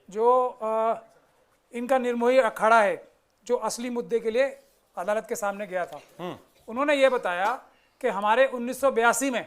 जो इनका निर्मोही अखाड़ा है, जो असली मुद्दे के लिए अदालत के सामने गया था, उन्होंने ये बताया कि हमारे 1982 में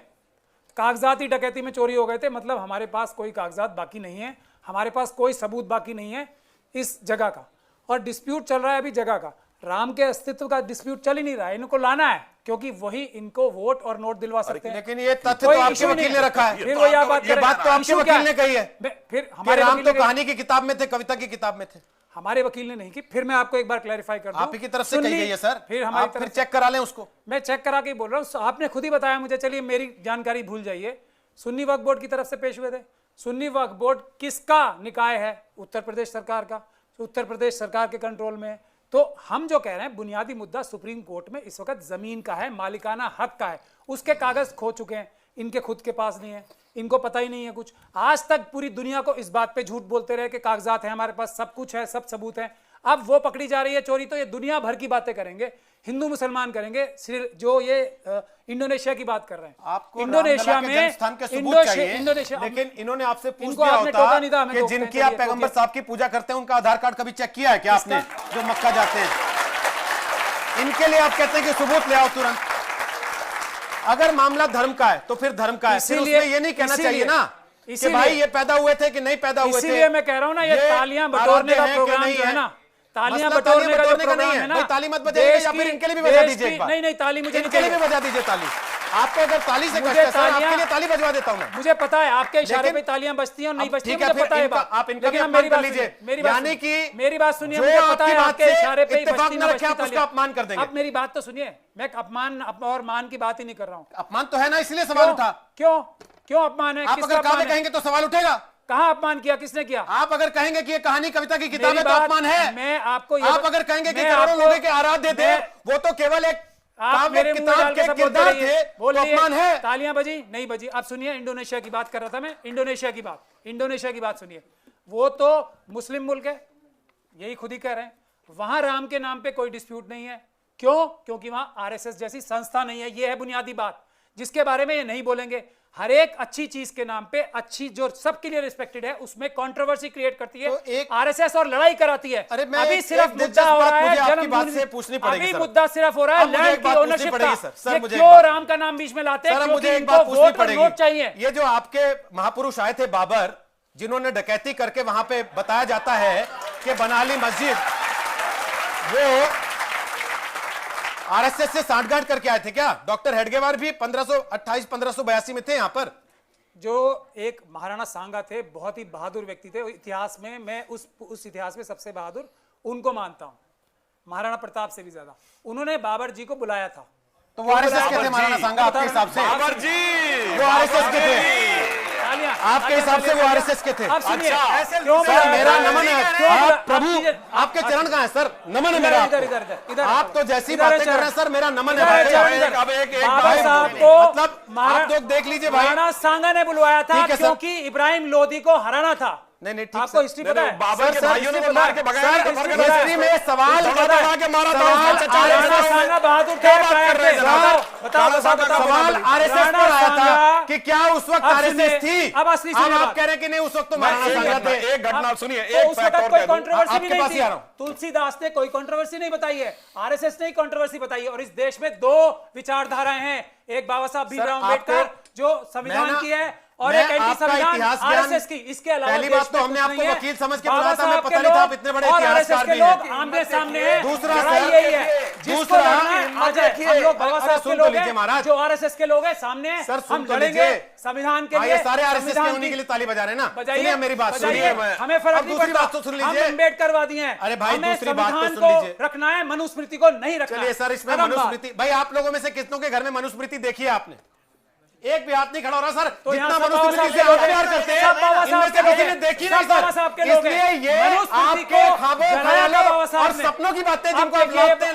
कागजाती डकैती में चोरी हो गए थे, मतलब हमारे पास कोई कागजात बाकी नहीं है, हमारे पास कोई सबूत बाकी नहीं है इस जगह का, और डिस्प्यूट चल रहा है अभी जगह का। राम के अस्तित्व का डिस्प्यूट चल ही नहीं रहा है, इनको लाना है क्योंकि वही इनको वोट और नोट दिलवा सकते हैं। लेकिन ये तथ्य तो आपके वकील ने रखा है, फिर वही बात ये बात तो आपके वकील ने कही है। फिर हमारे राम तो कहानी की किताब में थे, कविता की किताब में थे, हमारे वकील ने नहीं की। फिर मैं आपको एक बार क्लैरिफाई कर दूं, आप ही की तरफ से कही गई है सर, फिर हमारी आप फिर चेक करा लें उसको। मैं चेक करा के बोल रहा हूं, आपने खुद ही बताया मुझे, चलिए मेरी जानकारी भूल जाइए। सुन्नी वक्फ बोर्ड की तरफ से पेश हुए थे। सुन्नी वक्फ बोर्ड किसका निकाय है? उत्तर प्रदेश सरकार का, उत्तर प्रदेश सरकार के कंट्रोल में है। तो हम जो कह रहे हैं बुनियादी मुद्दा सुप्रीम कोर्ट में इस वक्त जमीन का है, मालिकाना हक का है, उसके कागज खो चुके हैं, इनके खुद के पास नहीं है, इनको पता ही नहीं है कुछ। आज तक पूरी दुनिया को इस बात पे झूठ बोलते रहे कि कागजात हैं हमारे पास, सब कुछ है, सब सबूत है। अब वो पकड़ी जा रही है चोरी, तो ये दुनिया भर की बातें करेंगे, हिंदू मुसलमान करेंगे। जो ये इंडोनेशिया की बात कर रहे हैं, आपको इंडोनेशिया में इंडोनेशिया, लेकिन इन्होंने आपसे पूछ दिया होता कि जिनकी आप पैगंबर साहब की पूजा करते हैं उनका आधार कार्ड कभी चेक किया है क्या आपने, जो मक्का जाते हैं? इनके लिए आप कहते हैं कि सबूत ले आओ तुरंत। अगर मामला धर्म का है तो फिर धर्म का है, फिर उसमें ये नहीं कहना चाहिए ना कि भाई ये पैदा हुए थे कि नहीं पैदा हुए थे। इसीलिए मैं कह रहा हूं ना, ये तालियां बटोरने का प्रोग्राम जो है ना, तालियां बटोरने का प्रोग्राम है ना, ताली मत बजाइए, या फिर इनके लिए भी बजा दीजिए एक बार। नहीं ताली मुझे इनके लिए भी बजा दीजिए ताली। आपको अगर ताली से कष्ट है सर, आपके लिए ताली बजवा देता हूं मैं। मुझे पता है आपके इशारे पे तालियां बजती हैं और नहीं बजती, मुझे पता है। आप इनका भी अपमान कर लीजिए, यानी कि मेरी बात सुनिए, मुझे पता है आपके इशारे पे इत्तेफाक न रखे आप उसका अपमान कर देंगे। आप मेरी बात तो सुनिए, मैं अपमान और मान की बात ही नहीं कर रहा हूं। अपमान तो है ना, इसलिए सवाल उठा। क्यों अपमान है? आप अगर काव्य कहेंगे तो सवाल उठेगा। कहां अपमान किया, किसने किया? आप अगर कहेंगे कि ये कहानी कविता की किताब है तो अपमान है। मैं आपको आप अगर कहेंगे कि करोड़ों लोगों के आराध्य थे, वो तो केवल एक काव्य किताब के किरदार थे, तो अपमान है। तालियां बजी नहीं बजी? अब सुनिए, इंडोनेशिया की बात कर रहा था मैं, इंडोनेशिया की बात सुनिए। वो तो मुस्लिम मुल्क है, यही खुद ही कह रहे हैं, वहां राम के नाम पे कोई डिस्प्यूट नहीं है। क्यों? क्योंकि वहां आरएसएस जैसी संस्था नहीं है। ये है बुनियादी बात, जिसके बारे में ये नहीं बोलेंगे। हर एक अच्छी चीज के नाम पे, अच्छी जो सबके लिए रिस्पेक्टेड है, उसमें कंट्रोवर्सी क्रिएट करती है तो आरएसएस और लड़ाई कराती है। अभी सिर्फ मुद्दा हो रहा है जन्मभूमि से पूछनी पड़ेगी। अभी मुद्दा सिर्फ हो रहा है लैंड की ओनरशिप का। क्यों राम का नाम बीच में लाते हैं? मुझे एक बात पूछनी पड़ेगी चाहिए। ये जो आपके महापुरुष आए थे बाबर, जिन्होंने डकैती करके वहां पे बताया जाता है कि बना ली मस्जिद, वो आरएसएस से सांठगांठ करके आए थे क्या? डॉक्टर हेडगेवार भी 1582 में थे यहां पर। जो एक महाराणा सांगा थे, बहुत ही बहादुर व्यक्ति थे इतिहास में। मैं उस इतिहास में सबसे बहादुर उनको मानता हूं, महाराणा प्रताप से भी ज्यादा। उन्होंने बाबर जी को बुलाया था। तो वो आरएसएस के थे महाराणा सांगा आपके हिसाब से? बाबर जी वो आरएसएस के थे आपके हिसाब से? वो आरएसएस के थे। अच्छा सर मेरा नमन है, आप प्रभु आपके चरण कहां है सर? नमन है मेरा। इधर आप तो जैसी बातें कर रहे हैं सर, मेरा नमन है। अब एक मतलब आप लोग देख लीजिए भाई, महाराणा सांगा ने बुलवाया था क्योंकि इब्राहिम लोदी को हराना था। नहीं आपको हिस्ट्री पता है? बाबर के भाइयों ने मार के भगाया था। हिस्ट्री में सवाल के मारा था। सांगा बहादुर थे। बताओ सवाल आरएसएस पर आया था कि क्या उस वक्त आरएसएस थी? अब असली आप कह रहे हैं कि नहीं, उस वक्त तो महाराणा सांगा थे। एक घटना सुनिए, उस वक्त कोई कंट्रोवर्सी भी नहीं थी। तुलसीदास ने कोई कंट्रोवर्सी नहीं बताई है, आरएसएस ने कंट्रोवर्सी बताई है। और इस देश में दो विचारधाराएं हैं, एक बाबा साहब भीमराव अम्बेडकर जो संविधान की है, और एक एंटी संविधान आरएसएस की। इसके अलावा पहली बात तो हमने आपको वकील समझ के बुलाया था, हमें पता नहीं था आप इतने बड़े इतिहासकार भी हैं। आमने सामने है। दूसरा यही है, दूसरा हम लोग बाबा साहब के लोग हैं, जो आरएसएस के लोग हैं, सामने हम लड़ेंगे संविधान के लिए। सारे आरएसएस के होने के लिए ताली बजा रहे हैं ना? बजाइए मेरी बात सुनिए, हमें फर्क नहीं दूसरी पड़ता। बात तो सुन हम लीजिए। अम्बेडकरवादी हैं। अरे भाई दूसरी बात तो सुन लीजिए। रखना है, मनुस्मृति को नहीं रखना। चलिए सर, इसमें मनुस्मृति, भाई आप लोगों में से कितनों के घर में मनुस्मृति देखी है आपने? एक भी हाथ नहीं खड़ा हो रहा सर। तो जितना मनुस्मृति से आप प्यार करते हैं, इनमें से किसी ने देखी नहीं सर। इसलिए ये आपके ख्वाबों, ख्यालों और सपनों की बातें जिनको आप लाते हैं